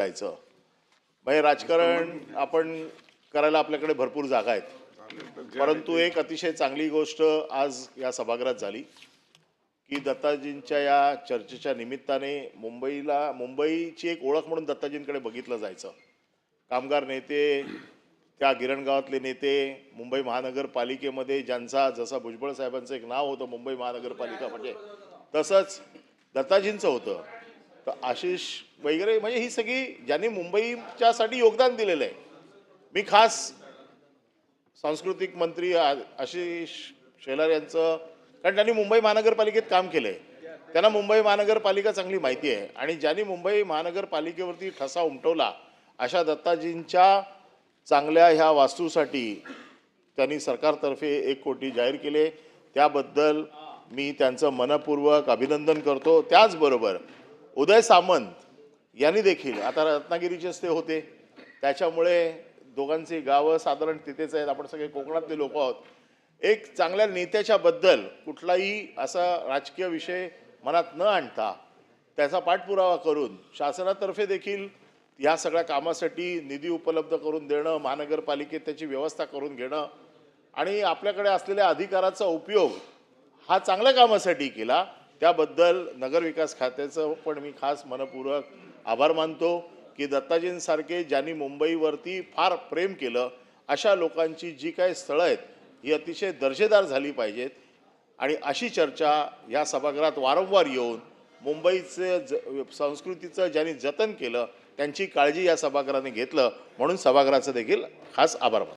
जायचं म्हणजे राजकारण आपण करायला आपल्याकडे भरपूर जागा आहेत, परंतु एक अतिशय चांगली गोष्ट आज या सभागृहात झाली की दत्ताजींच्या या चर्चेच्या निमित्ताने मुंबईची एक ओळख म्हणून दत्ताजींकडे बघितलं जायचं। कामगार नेते, त्या गिरणगावातले नेते, मुंबई महानगरपालिकेमध्ये ज्यांचा जसा भुजबळ साहेबांचं एक नाव होतं मुंबई महानगरपालिका म्हणजे, तसंच दत्ताजींचं होतं। तर आशिष वगैरे म्हणजे ही सगळी ज्यांनी मुंबईच्यासाठी योगदान दिलेलं आहे। मी खास सांस्कृतिक मंत्री आशिष शेलार यांचं, कारण त्यांनी मुंबई महानगरपालिकेत काम केलंय, त्यांना मुंबई महानगरपालिका चांगली माहिती आहे आणि ज्यांनी मुंबई महानगरपालिकेवरती ठसा उमटवला अशा दत्ताजींच्या चांगल्या ह्या वास्तूसाठी त्यांनी सरकारतर्फे 1 कोटी जाहीर केले, त्याबद्दल मी त्यांचं मनपूर्वक अभिनंदन करतो। त्याचबरोबर उदय सामंत यांनी देखील, आता रत्नागिरीचेच ते होते त्याच्यामुळे दोघांची गावं साधारण तिथेच आहेत, आपण सगळे कोकणातले लोक आहोत, एक चांगल्या नेत्याच्या बद्दल कुठलाही असा राजकीय विषय मनात न आणता त्याचा पाठपुरावा करून शासनातर्फे देखील या सगळ्या कामासाठी निधी उपलब्ध करून देणं, महानगरपालिकेत त्याची व्यवस्था करून घेणं आणि आपल्याकडे असलेल्या अधिकाराचा उपयोग हा चांगल्या कामासाठी केला, त्याबद्दल नगरविकास खात्याचं पण मी खास मनपूर्वक आभार मानतो की दत्ताजींसारखे ज्यांनी मुंबईवरती फार प्रेम केलं अशा लोकांची जी काही स्थळं आहेत ही अतिशय दर्जेदार झाली पाहिजेत आणि अशी चर्चा या सभागृहात वारंवार येऊन मुंबईचे संस्कृतीचं ज्यांनी जतन केलं त्यांची काळजी या सभागृहाने घेतलं, म्हणून सभागृहाचं देखील खास आभार मानतो।